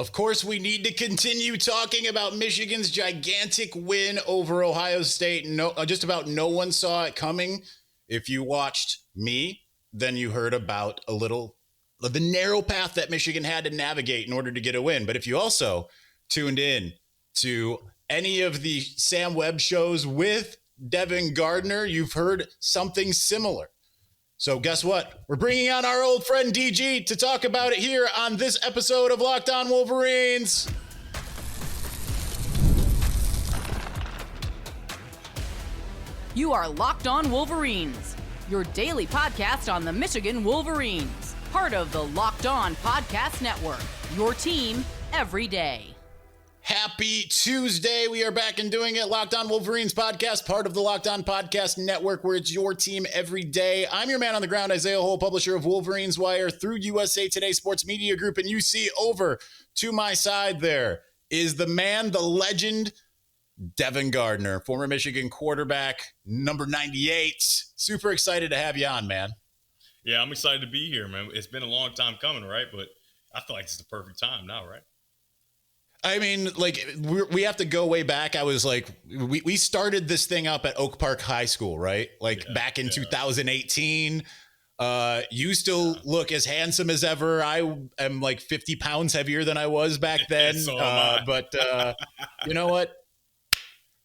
Of course, we need to continue talking about Michigan's gigantic win over Ohio State. Just about no one saw it coming. If you watched me, then you heard about a little of the narrow path that Michigan had to navigate in order to get a win. But if you also tuned in to any of the Sam Webb shows with Devin Gardner, you've heard something similar. So guess what? We're bringing on our old friend DG to talk about it here on this episode of Locked On Wolverines. You are Locked On Wolverines, your daily podcast on the Michigan Wolverines, part of the Locked On Podcast Network, your team every day. Happy Tuesday. We are back and doing it. Locked On Wolverines podcast, part of the Locked On Podcast Network, where it's your team every day. I'm your man on the ground, Isaiah Hole, publisher of Wolverines Wire through USA Today Sports Media Group. And you see over to my side there is the man, the legend, Devin Gardner, former Michigan quarterback, number 98. Super excited to have you on, man. Yeah, I'm excited to be here, man. It's been a long time coming, right? But I feel like it's the perfect time now, right? I mean, like, we have to go way back. I was like, we started this thing up at Oak Park High School, right? Like back in 2018. You still look as handsome as ever. I am like 50 pounds heavier than I was back then. So but you know what?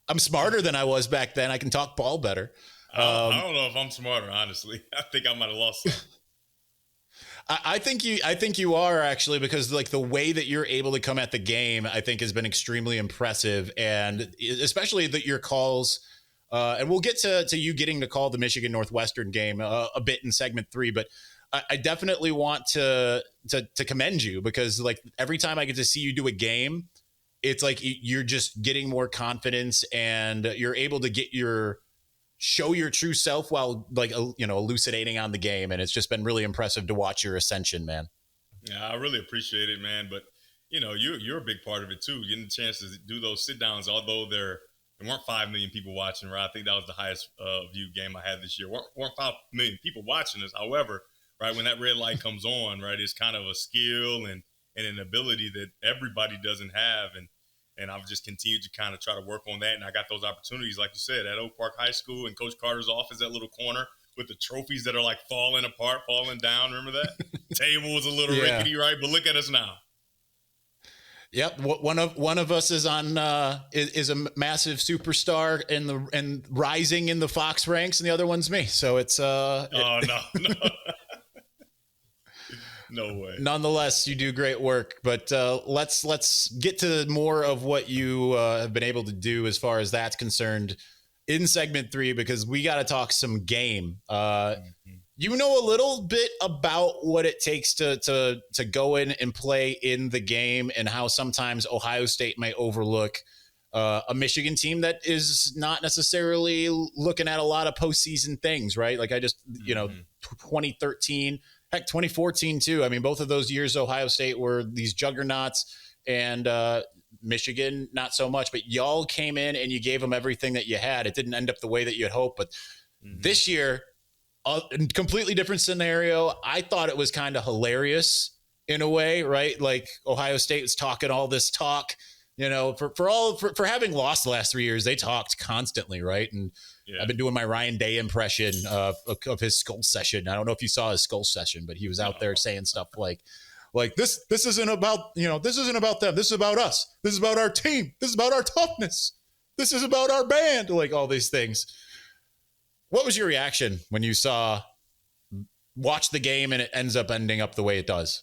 I'm smarter than I was back then. I can talk ball better. I don't know if I'm smarter, honestly. I think I might have lost some. I think you are, actually, because like the way that you're able to come at the game, I think has been extremely impressive, and especially that your calls. And we'll get to you getting to call the Michigan Northwestern game a bit in segment 3, but I definitely want to commend you, because like every time I get to see you do a game, it's like you're just getting more confidence and you're able to show your true self while like, elucidating on the game. And it's just been really impressive to watch your ascension, man. Yeah, I really appreciate it, man. But, you're a big part of it too. Getting the chance to do those sit downs, although there weren't 5 million people watching, right? I think that was the highest viewed game I had this year. Weren't 5 million people watching us. However, right, when that red light comes on, right, it's kind of a skill and an ability that everybody doesn't have. And I've just continued to kind of try to work on that. And I got those opportunities, like you said, at Oak Park High School and Coach Carter's office, that little corner with the trophies that are like falling apart, falling down. Remember that? Table was a little rickety, right? But look at us now. Yep. One of us is on is a massive superstar and rising in the Fox ranks, and the other one's me. So it's no. No way. Nonetheless, you do great work, but let's get to more of what you have been able to do as far as that's concerned in segment 3, because we got to talk some game. You know a little bit about what it takes to go in and play in the game, and how sometimes Ohio State might overlook a Michigan team that is not necessarily looking at a lot of postseason things, right? Like 2013. Heck, 2014 too. I mean, both of those years, Ohio State were these juggernauts, and Michigan not so much. But y'all came in and you gave them everything that you had. It didn't end up the way that you had hoped. But this year, a completely different scenario. I thought it was kind of hilarious in a way, right? Like Ohio State was talking all this talk, for having lost the last 3 years, they talked constantly, right? And I've been doing my Ryan Day impression of his skull session. I don't know if you saw his skull session, but he was out there saying stuff like this isn't about, this isn't about them. This is about us. This is about our team. This is about our toughness. This is about our band, like all these things. What was your reaction when you watch the game and it ends up ending up the way it does?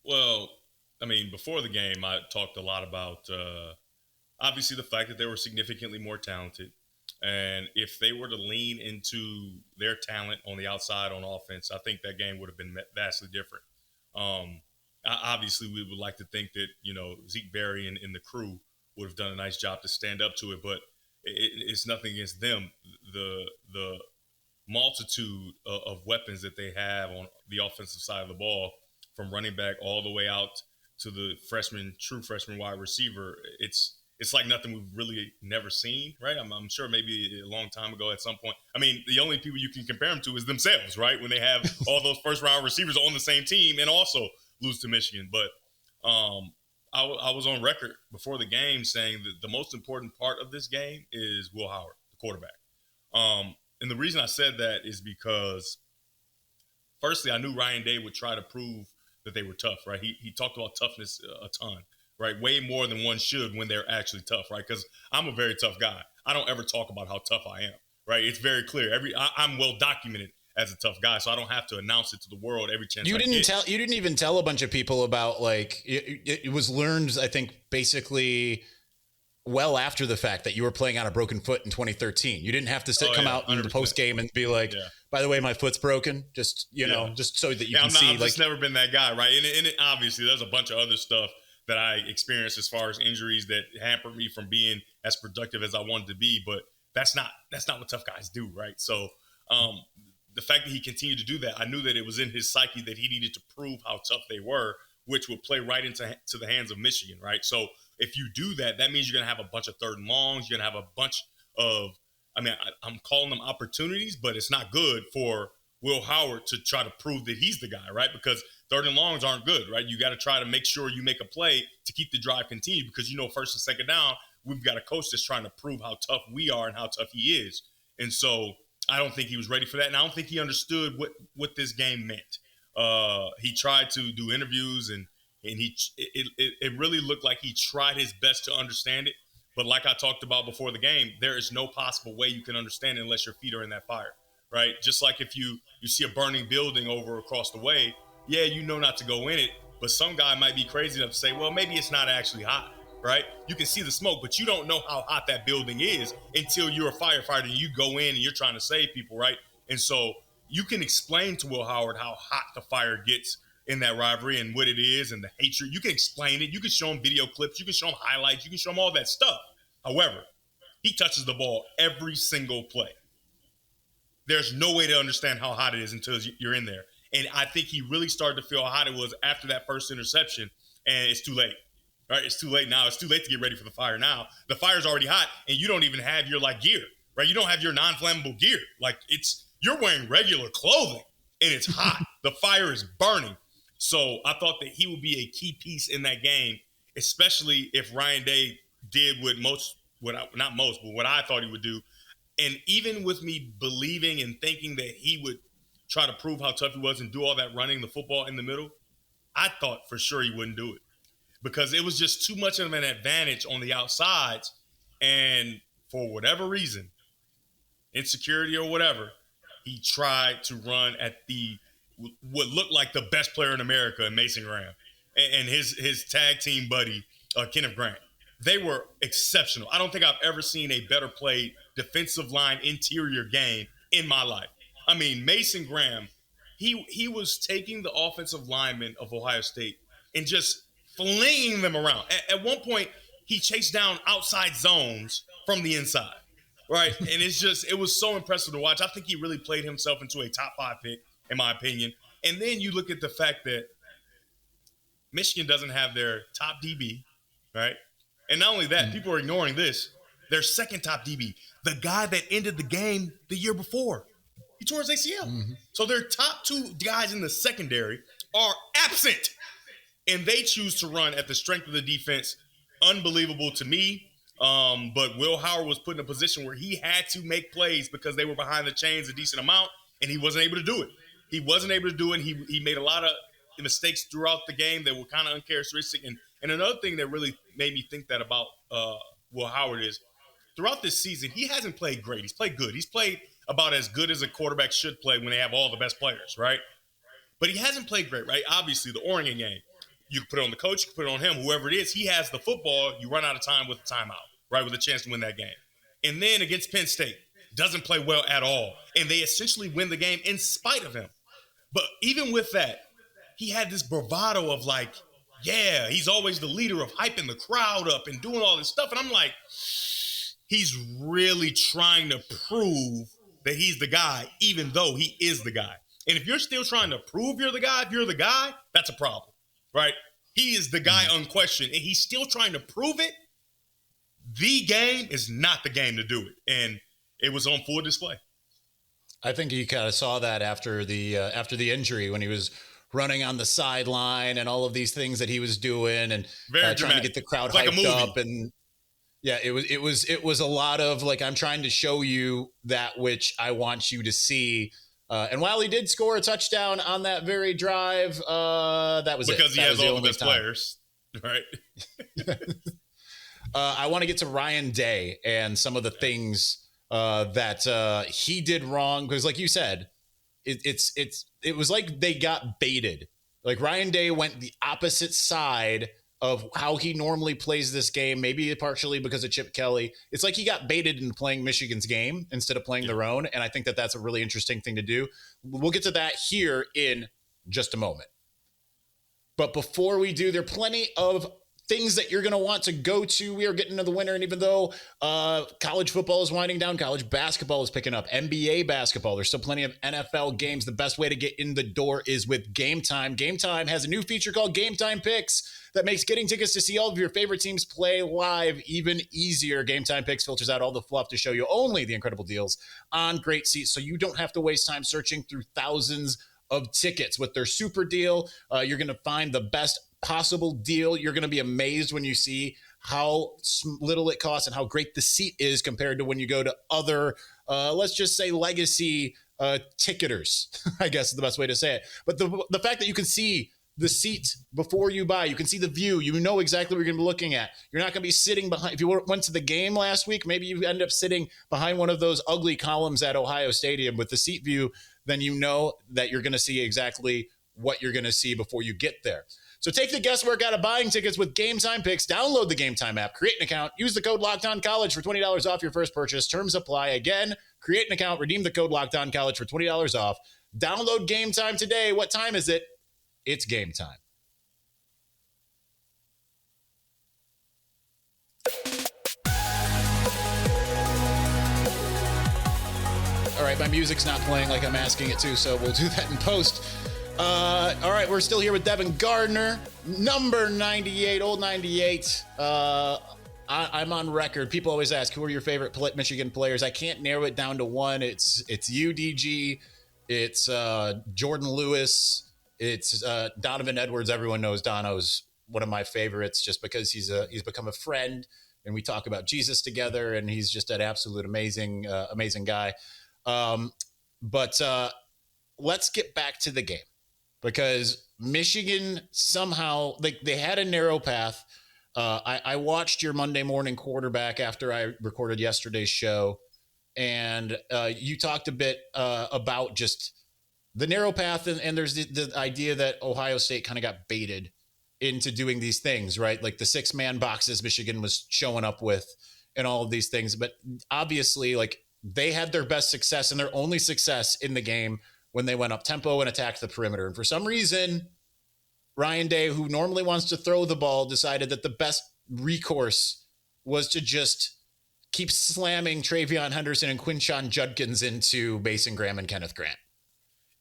Well, I mean, before the game, I talked a lot about obviously the fact that they were significantly more talented. And if they were to lean into their talent on the outside on offense, I think that game would have been vastly different. Obviously, we would like to think that, Zeke Berry and the crew would have done a nice job to stand up to it, but it's nothing against them. The multitude of weapons that they have on the offensive side of the ball, from running back all the way out to the true freshman wide receiver, it's like nothing we've really never seen, right? I'm sure maybe a long time ago at some point. I mean, the only people you can compare them to is themselves, right? When they have all those first-round receivers on the same team and also lose to Michigan. But I was on record before the game saying that the most important part of this game is Will Howard, the quarterback. And the reason I said that is because, firstly, I knew Ryan Day would try to prove that they were tough, right? He talked about toughness a ton, right? Way more than one should when they're actually tough, right? Because I'm a very tough guy. I don't ever talk about how tough I am, right? It's very clear. I'm well documented as a tough guy, so I don't have to announce it to the world every chance you I didn't get. tell you didn't even tell a bunch of people about, like, it was learned, I think, basically well after the fact that you were playing on a broken foot in 2013. You didn't have to come out in the post game and be like, by the way, my foot's broken, just just so that you can see. I've just never been that guy, right? And obviously there's a bunch of other stuff that I experienced as far as injuries that hampered me from being as productive as I wanted to be, but that's not what tough guys do, right? So the fact that he continued to do that, I knew that it was in his psyche that he needed to prove how tough they were, which would play right into the hands of Michigan, right? So if you do that, that means you're going to have a bunch of third and longs. You're going to have a bunch of, I'm calling them opportunities, but it's not good for Will Howard to try to prove that he's the guy, right? Because third and longs aren't good, right? You got to try to make sure you make a play to keep the drive continued because, first and second down, we've got a coach that's trying to prove how tough we are and how tough he is. And so I don't think he was ready for that. And I don't think he understood what this game meant. He tried to do interviews and it really looked like he tried his best to understand it. But like I talked about before the game, there is no possible way you can understand it unless your feet are in that fire, right? Just like if you see a burning building over across the way, not to go in it, but some guy might be crazy enough to say, well, maybe it's not actually hot, right? You can see the smoke, but you don't know how hot that building is until you're a firefighter and you go in and you're trying to save people, right? And so you can explain to Will Howard how hot the fire gets in that rivalry and what it is and the hatred. You can explain it. You can show him video clips. You can show him highlights. You can show him all that stuff. However, he touches the ball every single play. There's no way to understand how hot it is until you're in there. And I think he really started to feel how hot it was after that first interception, and it's too late. Right? It's too late now. It's too late to get ready for the fire now. The fire's already hot, and you don't even have your gear, right? You don't have your non-flammable gear. You're wearing regular clothing, and it's hot. The fire is burning. So I thought that he would be a key piece in that game, especially if Ryan Day did what I thought he would do. And even with me believing and thinking that he would try to prove how tough he was and do all that running the football in the middle, I thought for sure he wouldn't do it because it was just too much of an advantage on the outsides. And for whatever reason, insecurity or whatever, he tried to run at what looked like the best player in America in Mason Graham and his tag team buddy, Kenneth Grant. They were exceptional. I don't think I've ever seen a better played defensive line interior game in my life. I mean, Mason Graham, he was taking the offensive linemen of Ohio State and just flinging them around. At one point, he chased down outside zones from the inside, right? And it was so impressive to watch. I think he really played himself into a top 5 pick, in my opinion. And then you look at the fact that Michigan doesn't have their top DB, right? And not only that, people are ignoring this. Their second top DB, the guy that ended the game the year before, he tore his ACL. Mm-hmm. So their top 2 guys in the secondary are absent. And they choose to run at the strength of the defense. Unbelievable to me. But Will Howard was put in a position where he had to make plays because they were behind the chains a decent amount, and he wasn't able to do it. He made a lot of mistakes throughout the game that were kind of uncharacteristic. And another thing that really made me think that about Will Howard is throughout this season, he hasn't played great. He's played good. He's played about as good as a quarterback should play when they have all the best players, right? But he hasn't played great, right? Obviously, the Oregon game, you can put it on the coach, you can put it on him, whoever it is. He has the football. You run out of time with a timeout, right, with a chance to win that game. And then against Penn State, doesn't play well at all. And they essentially win the game in spite of him. But even with that, he had this bravado of he's always the leader of hyping the crowd up and doing all this stuff. And I'm like, he's really trying to prove that he's the guy, even though he is the guy. And if you're still trying to prove you're the guy, if you're the guy, that's a problem, right? He is the guy unquestioned, and he's still trying to prove it. The game is not the game to do it. And it was on full display. I think you kind of saw that after the injury when he was running on the sideline and all of these things that he was doing and trying to get the crowd like hyped up. And yeah, it was a lot of like, I'm trying to show you that which I want you to see. And while he did score a touchdown on that very drive, that was because he has all the best players, right? I want to get to Ryan Day and some of the things that he did wrong, because like you said, it was like they got baited. Like Ryan Day went the opposite side of how he normally plays this game, maybe partially because of Chip Kelly. It's like he got baited into playing Michigan's game instead of playing their own, and I think that that's a really interesting thing to do. We'll get to that here in just a moment. But before we do, there are plenty of things that you're going to want to go to. We are getting into the winter, and even though college football is winding down, college basketball is picking up, NBA basketball, there's still plenty of NFL games. The best way to get in the door is with Gametime. Gametime has a new feature called Gametime Picks that makes getting tickets to see all of your favorite teams play live even easier. Gametime Picks filters out all the fluff to show you only the incredible deals on great seats, so you don't have to waste time searching through thousands of tickets. With their super deal, you're going to find the best possible deal. You're going to be amazed when you see how little it costs and how great the seat is compared to when you go to other, let's just say legacy ticketers, I guess is the best way to say it. But the fact that you can see the seat before you buy, you can see the view, you know exactly what you're going to be looking at. You're not going to be sitting behind. If you went to the game last week, maybe you end up sitting behind one of those ugly columns at Ohio Stadium. With the seat view, then you know that you're going to see exactly what you're going to see before you get there. So take the guesswork out of buying tickets with Gametime Picks. Download the Gametime app, create an account, use the code LOCKEDONCollege for $20 off your first purchase. Terms apply. Again, create an account, redeem the code LOCKEDONCollege for $20 off. Download Gametime today. What time is it? It's game time. All right, my music's not playing like I'm asking it to, so we'll do that in post. All right, we're still here with Devin Gardner, number 98, old 98. I'm on record. People always ask, who are your favorite Michigan players? I can't narrow it down to one. It's UDG. It's Jordan Lewis. It's Donovan Edwards. Everyone knows Dono's one of my favorites just because he's become a friend, and we talk about Jesus together, and he's just an absolute amazing guy. But let's get back to the game, because Michigan somehow they had a narrow path. I watched your Monday morning quarterback after I recorded yesterday's show, and you talked a bit about just the narrow path, and there's the idea that Ohio State kind of got baited into doing these things, right? Like the 6-man boxes Michigan was showing up with and all of these things. But obviously, like, they had their best success and their only success in the game when they went up tempo and attacked the perimeter. And for some reason, Ryan Day, who normally wants to throw the ball, decided that the best recourse was to just keep slamming Travion Henderson and Quinshon Judkins into Mason Graham and Kenneth Grant.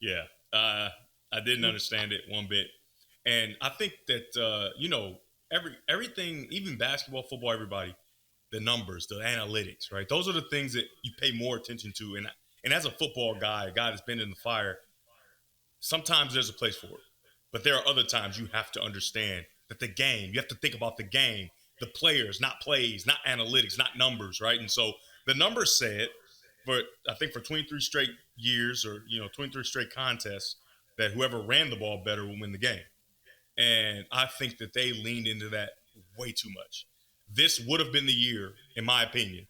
Yeah, I didn't understand it one bit. And I think that, everything, even basketball, football, everybody, the numbers, the analytics, right? Those are the things that you pay more attention to. And as a football guy, a guy that's been in the fire, sometimes there's a place for it. But there are other times you have to understand that the game, you have to think about the game, the players, not plays, not analytics, not numbers, right? And so the numbers said, I think for 23 straight years or, 23 straight contests, that whoever ran the ball better will win the game. And I think that they leaned into that way too much. This would have been the year, in my opinion,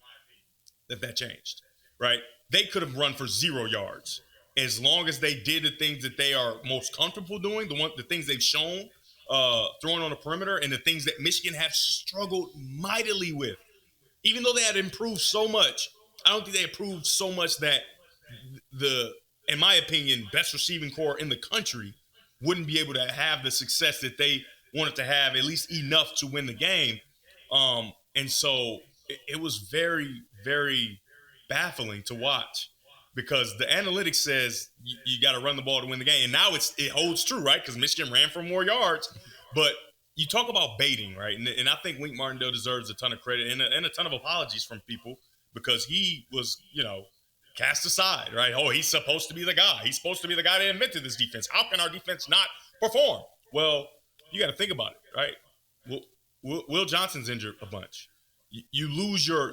that changed, right? They could have run for 0 yards as long as they did the things that they are most comfortable doing, the things they've shown, throwing on the perimeter, and the things that Michigan have struggled mightily with. Even though they had improved so much, I don't think they improved so much that in my opinion, best receiving core in the country wouldn't be able to have the success that they wanted to have, at least enough to win the game. And so it was very, very baffling to watch, because the analytics says you got to run the ball to win the game. And now it holds true, right? Because Michigan ran for more yards. But you talk about baiting, right? And I think Wink Martindale deserves a ton of credit and a ton of apologies from people, because he was, cast aside, right? Oh, he's supposed to be the guy. He's supposed to be the guy that invented this defense. How can our defense not perform. Well, you got to think about it, right? Will Johnson's injured a bunch. You lose your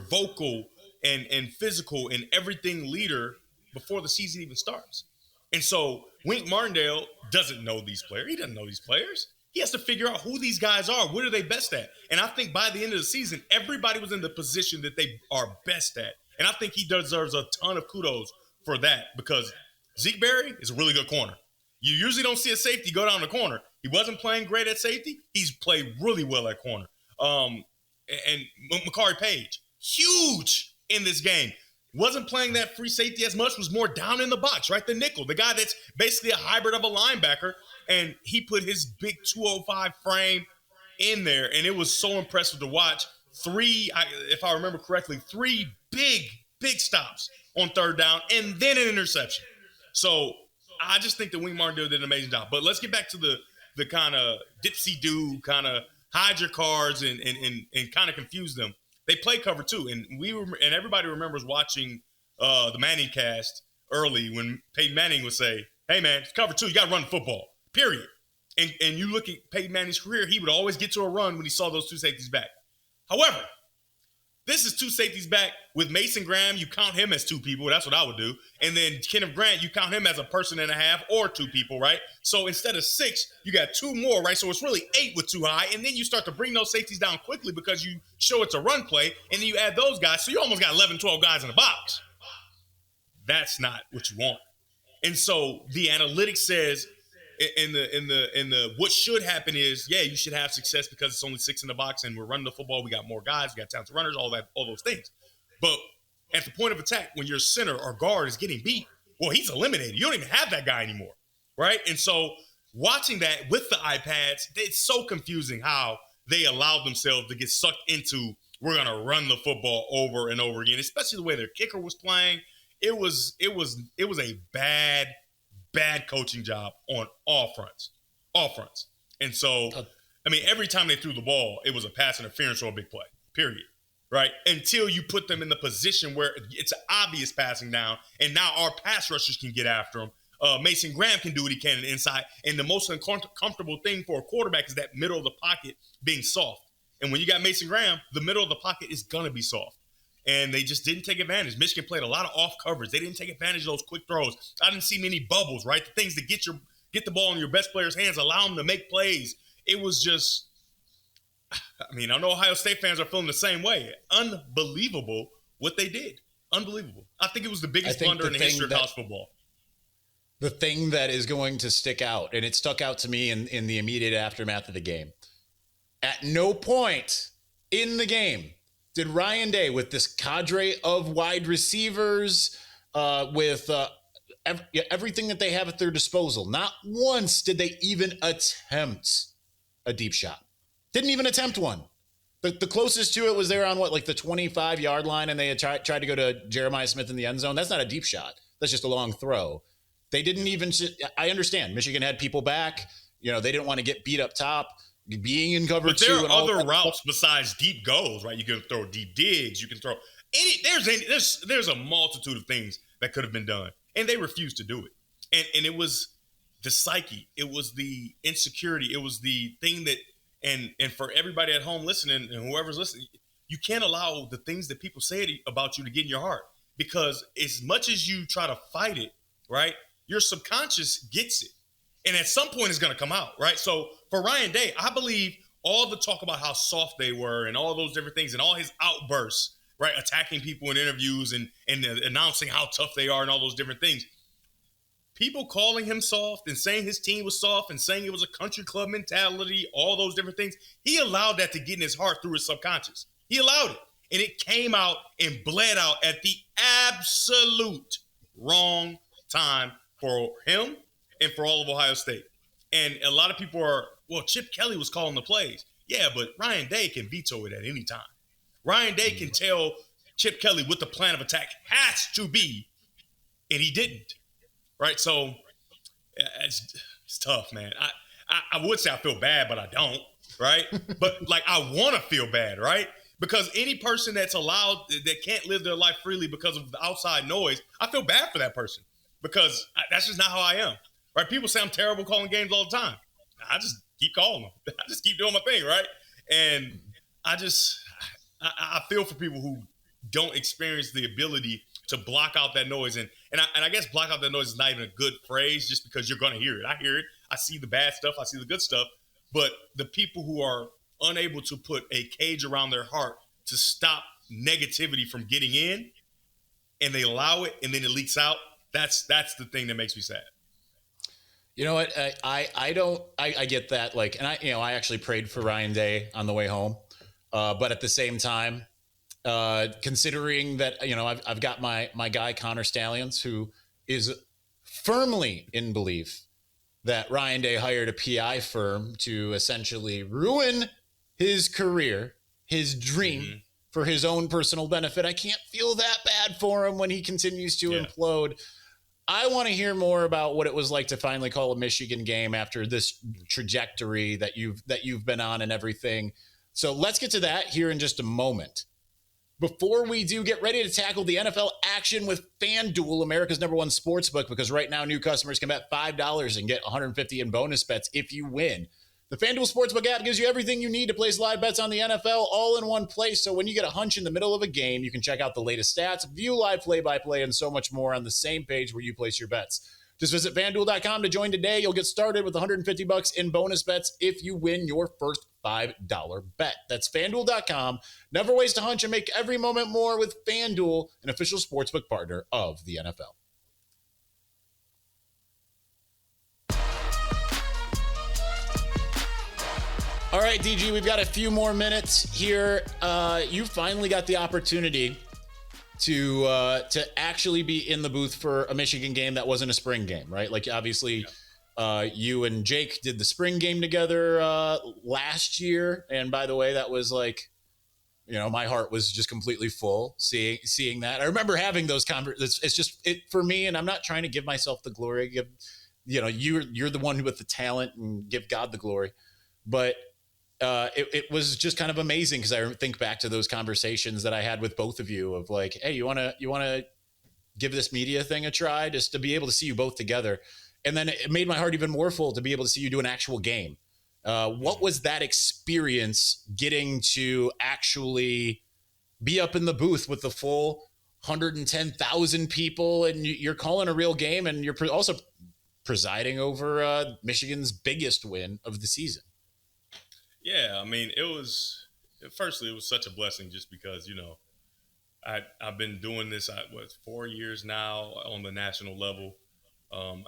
vocal and physical and everything leader before the season even starts. And so Wink Martindale doesn't know these players. He doesn't know these players. He has to figure out who these guys are. What are they best at? And I think by the end of the season, everybody was in the position that they are best at. And I think he deserves a ton of kudos for that because Zeke Berry is a really good corner. You usually don't see a safety go down the corner. He wasn't playing great at safety. He's played really well at corner. And Makari Page, huge in this game. Wasn't playing that free safety as much, was more down in the box, right? The nickel, the guy that's basically a hybrid of a linebacker. And he put his big 205 frame in there. And it was so impressive to watch. If I remember correctly, three big stops on third down and then an interception. So I just think that Wink Martindale did an amazing job. But let's get back to the kind of dipsy-do, kind of hide your cards and kind of confuse them. They play cover two, and everybody remembers watching the Manning cast early when Peyton Manning would say, "Hey man, it's cover two. You got to run the football. Period." And you look at Peyton Manning's career, he would always get to a run when he saw those two safeties back. However, this is two safeties back with Mason Graham. You count him as two people. That's what I would do. And then Kenneth Grant, you count him as a person and a half or two people, right? So instead of 6, you got 2 more, right? So it's really 8 with 2 high. And then you start to bring those safeties down quickly because you show it's a run play. And then you add those guys. So you almost got 11, 12 guys in the box. That's not what you want. And so the analytics says in the what should happen is, yeah, you should have success because it's only 6 in the box and we're running the football. We got more guys, we got talented runners, all those things. But at the point of attack, when your center or guard is getting beat, well, he's eliminated. You don't even have that guy anymore, right? And so watching that with the iPads, it's so confusing how they allowed themselves to get sucked into we're going to run the football over and over again, especially the way their kicker was playing. It was a bad coaching job on all fronts. And so, I mean, every time they threw the ball, it was a pass interference or a big play, period, right? Until you put them in the position where it's an obvious passing down, and now our pass rushers can get after them. Mason Graham can do what he can in the inside, and the most uncomfortable thing for a quarterback is that middle of the pocket being soft. And when you got Mason Graham, the middle of the pocket is going to be soft. And they just didn't take advantage. Michigan played a lot of off coverage. They didn't take advantage of those quick throws. I didn't see many bubbles, right? The things that get the ball in your best player's hands, allow them to make plays. It was just, I mean, I know Ohio State fans are feeling the same way. Unbelievable what they did. Unbelievable. I think it was the biggest blunder in the history of college football. The thing that is going to stick out, and it stuck out to me in the immediate aftermath of the game, at no point in the game did Ryan Day, with this cadre of wide receivers, with everything that they have at their disposal, not once did they even attempt a deep shot. Didn't even attempt one. The closest to it was there on the 25-yard line, and they had tried to go to Jeremiah Smith in the end zone. That's not a deep shot. That's just a long throw. They didn't even – I understand. Michigan had people back. They didn't want to get beat up top. Being in cover two. But there are other routes besides deep goals, right? You can throw deep digs. You can throw there's a multitude of things that could have been done, and they refused to do it. And it was the psyche. It was the insecurity. It was the thing that and for everybody at home listening and whoever's listening, you can't allow the things that people say about you to get in your heart, because as much as you try to fight it, right, your subconscious gets it. And at some point, it's going to come out, right? So for Ryan Day, I believe all the talk about how soft they were and all those different things and all his outbursts, right, attacking people in interviews and announcing how tough they are and all those different things, people calling him soft and saying his team was soft and saying it was a country club mentality, all those different things, he allowed that to get in his heart through his subconscious. He allowed it. And it came out and bled out at the absolute wrong time for him and for all of Ohio State. And a lot of people are, well, Chip Kelly was calling the plays. Yeah, but Ryan Day can veto it at any time. Ryan Day can tell Chip Kelly what the plan of attack has to be, and he didn't, right? So it's tough, man. I would say I feel bad, but I don't, right? But, I want to feel bad, right? Because any person that's allowed, that can't live their life freely because of the outside noise, I feel bad for that person because that's just not how I am. right? People say I'm terrible calling games all the time. I just keep calling them. I just keep doing my thing, right? And I feel for people who don't experience the ability to block out that noise. And I guess block out that noise is not even a good phrase just because you're going to hear it. I hear it. I see the bad stuff. I see the good stuff. But the people who are unable to put a cage around their heart to stop negativity from getting in, and they allow it, and then it leaks out, that's the thing that makes me sad. You know what? I get that. Like, and I actually prayed for Ryan Day on the way home. But at the same time, considering that, I've got my guy, Connor Stallions, who is firmly in belief that Ryan Day hired a PI firm to essentially ruin his career, his dream for his own personal benefit. I can't feel that bad for him when he continues to implode. I want to hear more about what it was like to finally call a Michigan game after this trajectory that you've been on and everything. So let's get to that here in just a moment. Before we do, get ready to tackle the NFL action with FanDuel, America's #1 sportsbook, because right now new customers can bet $5 and get $150 in bonus bets if you win. The FanDuel Sportsbook app gives you everything you need to place live bets on the NFL all in one place. So when you get a hunch in the middle of a game, you can check out the latest stats, view live play-by-play, and so much more on the same page where you place your bets. Just visit FanDuel.com to join today. You'll get started with $150 in bonus bets if you win your first $5 bet. That's FanDuel.com. Never waste a hunch and make every moment more with FanDuel, an official sportsbook partner of the NFL. All right, DG, we've got a few more minutes here. You finally got the opportunity to actually be in the booth for a Michigan game that wasn't a spring game, right? Like, obviously, you and Jake did the spring game together last year. And by the way, that was like, my heart was just completely full seeing that. I remember having those conversations. It's just for me, and I'm not trying to give myself the glory. You're the one with the talent, and give God the glory. But it was just kind of amazing because I think back to those conversations that I had with both of you of like, hey, you want to give this media thing a try, just to be able to see you both together. And then it made my heart even more full to be able to see you do an actual game. What was that experience, getting to actually be up in the booth with the full 110,000 people, and you're calling a real game, and you're also presiding over Michigan's biggest win of the season? Yeah, I mean, it was such a blessing just because, I've been doing this, 4 years now on the national level.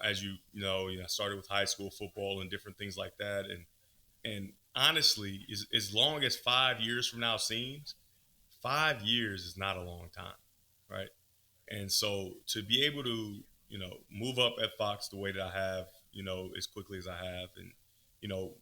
As you know, I started with high school football and different things like that. And honestly, as long as 5 years from now seems, 5 years is not a long time, right? And so to be able to, move up at Fox the way that I have, as quickly as I have, and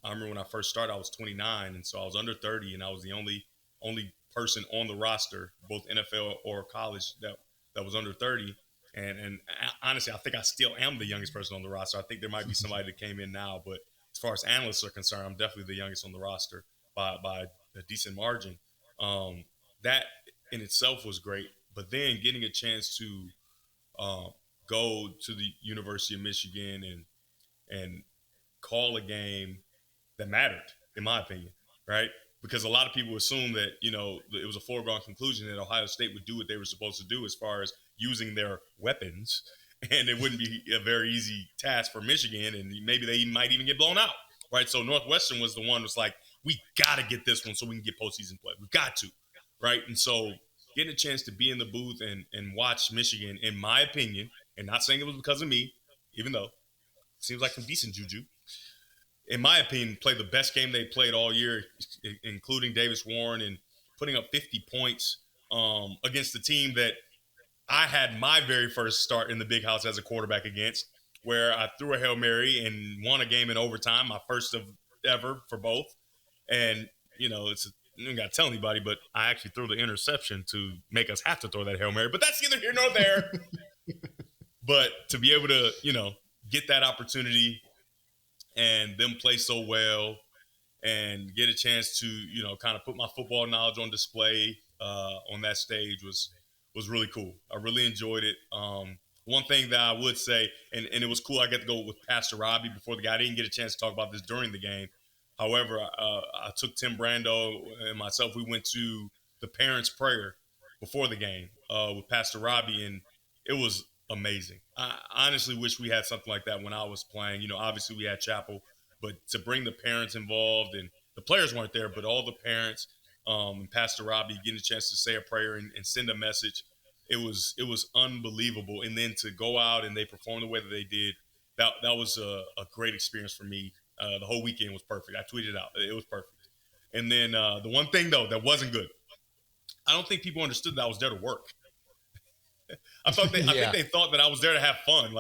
I remember when I first started, I was 29, and so I was under 30, and I was the only person on the roster, both NFL or college, that was under 30. And honestly, I think I still am the youngest person on the roster. I think there might be somebody that came in now, but as far as analysts are concerned, I'm definitely the youngest on the roster by a decent margin. That in itself was great, but then getting a chance to go to the University of Michigan and call a game that mattered, in my opinion, right? Because a lot of people assume that, it was a foregone conclusion that Ohio State would do what they were supposed to do as far as using their weapons, and it wouldn't be a very easy task for Michigan, and maybe they might even get blown out, right? So Northwestern was the one who's like, we got to get this one so we can get postseason play. We've got to, right? And so getting a chance to be in the booth and watch Michigan, in my opinion, and not saying it was because of me, even though it seems like some decent juju, in my opinion, play the best game they played all year, including Davis Warren, and putting up 50 points against the team that I had my very first start in the big house as a quarterback against, where I threw a Hail Mary and won a game in overtime, my first of ever for both. And, I don't got to tell anybody, but I actually threw the interception to make us have to throw that Hail Mary. But that's neither here nor there. But to be able to, get that opportunity and them play so well and get a chance to, kind of put my football knowledge on display on that stage was really cool. I really enjoyed it. One one thing that I would say, and it was cool, I got to go with Pastor Robbie before the game. I didn't get a chance to talk about this during the game. However, I took Tim Brando and myself. We went to the parents' prayer before the game with Pastor Robbie, and it was amazing. I honestly wish we had something like that when I was playing. Obviously we had chapel, but to bring the parents involved, and the players weren't there, but all the parents and Pastor Robbie getting a chance to say a prayer and send a message, it was unbelievable. And then to go out and they perform the way that they did, that was a great experience for me. The whole weekend was perfect. I tweeted out. It was perfect. And then the one thing, though, that wasn't good, I don't think people understood that I was there to work. I think they thought that I was there to have fun.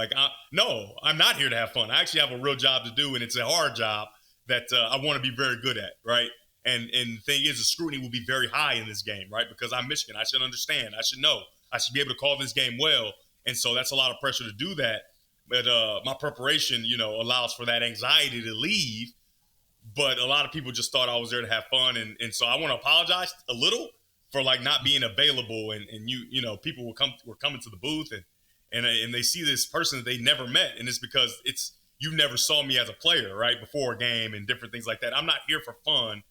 No, I'm not here to have fun. I actually have a real job to do, and it's a hard job that I want to be very good at, right? And the thing is, the scrutiny will be very high in this game, right? Because I'm Michigan. I should understand. I should know. I should be able to call this game well. And so that's a lot of pressure to do that. But my preparation, allows for that anxiety to leave. But a lot of people just thought I was there to have fun. And so I want to apologize a little for not being available. And people were coming to the booth and they see this person that they never met. And it's because you never saw me as a player, right? Before a game and different things like that. I'm not here for fun.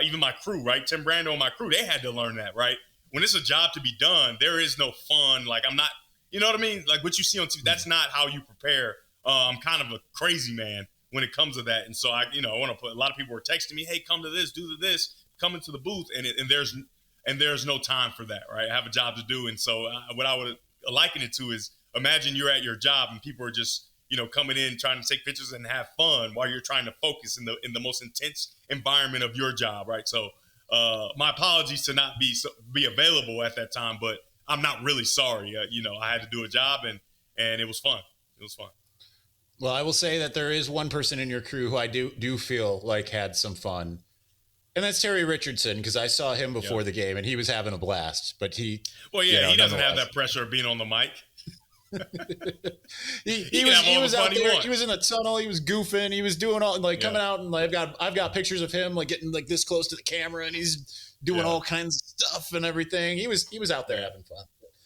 Even my crew, right? Tim Brando and my crew, they had to learn that, right? When it's a job to be done, there is no fun. I'm not, you know what I mean? What you see on TV, that's not how you prepare. I'm kind of a crazy man when it comes to that. And so I want to put, a lot of people were texting me, hey, come to this, do this, come into the booth. And there's no time for that, right? I have a job to do. And so what I would liken it to is, imagine you're at your job and people are just, coming in, trying to take pictures and have fun while you're trying to focus in the most intense environment of your job, right? So my apologies to not be available at that time, but I'm not really sorry. I had to do a job and it was fun. It was fun. Well, I will say that there is one person in your crew who I do feel like had some fun, and that's Terry Richardson, because I saw him before the game and he was having a blast. But he doesn't have that pressure of being on the mic. he was out there. He was in the tunnel. He was goofing. He was doing all coming out, and I've got pictures of him getting this close to the camera, and he's doing all kinds of stuff and everything. He was out there having fun.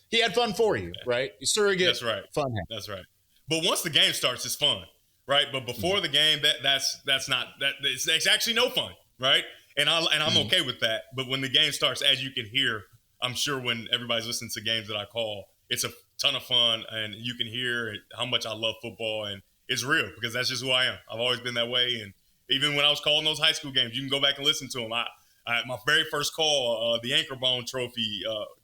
He had fun for you, right? Surrogate. That's right. Fun. That's right. But once the game starts, it's fun, right? But before the game, that's not that. It's actually no fun, right? And I'm okay with that. But when the game starts, as you can hear, I'm sure when everybody's listening to games that I call, it's a ton of fun, and you can hear how much I love football, and it's real because that's just who I am. I've always been that way, and even when I was calling those high school games, you can go back and listen to them. My very first call, the Anchor Bone Trophy,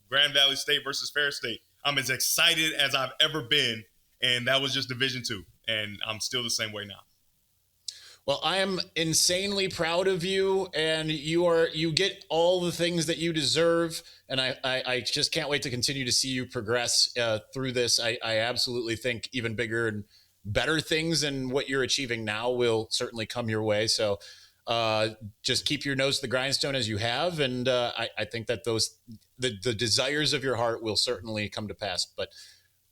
Grand Valley State versus Fair State. I'm as excited as I've ever been, and that was just Division II, and I'm still the same way now. Well, I am insanely proud of you, and you get all the things that you deserve, and I just can't wait to continue to see you progress through this. I absolutely think even bigger and better things than what you're achieving now will certainly come your way. So just keep your nose to the grindstone as you have, and I think that the desires of your heart will certainly come to pass. But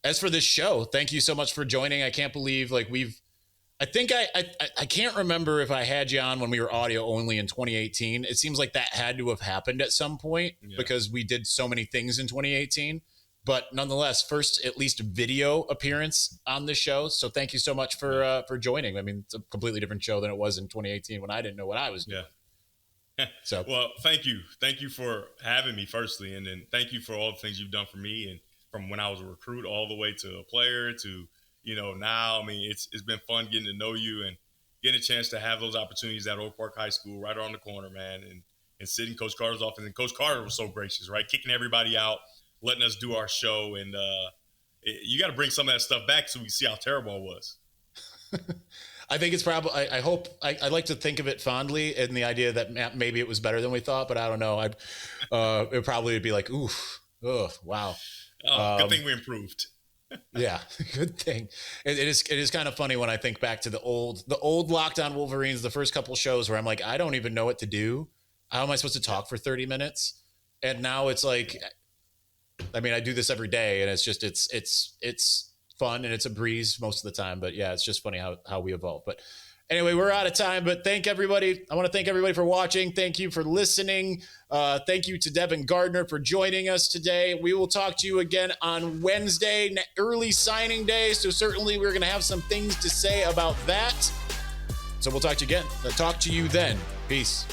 as for this show, thank you so much for joining. I can't believe I can't remember if I had you on when we were audio only in 2018. It seems like that had to have happened at some point because we did so many things in 2018. But nonetheless, first at least video appearance on the show. So thank you so much for joining. I mean, it's a completely different show than it was in 2018 when I didn't know what I was doing. Yeah. Well, thank you. Thank you for having me, firstly, and then thank you for all the things you've done for me, and from when I was a recruit all the way to a player to now. I mean, it's been fun getting to know you and getting a chance to have those opportunities at Oak Park High School right around the corner, man, and sitting in Coach Carter's office. And Coach Carter was so gracious, right? Kicking everybody out, letting us do our show. And you got to bring some of that stuff back so we can see how terrible I was. I think it's probably, I hope, I like to think of it fondly in the idea that maybe it was better than we thought, but I don't know. It probably would be like, oof, oh, wow. Good thing we improved. Yeah, good thing. It is kind of funny when I think back to the old Locked On Wolverines, the first couple shows where I'm like, I don't even know what to do. How am I supposed to talk for 30 minutes? And now it's like, I mean, I do this every day, and it's just it's fun and it's a breeze most of the time. But yeah, it's just funny how we evolve. But Anyway, we're out of time, but thank everybody. I want to thank everybody for watching. Thank you for listening. Thank you to Devin Gardner for joining us today. We will talk to you again on Wednesday, early signing day. So certainly we're going to have some things to say about that. So we'll talk to you again. Talk to you then. Peace.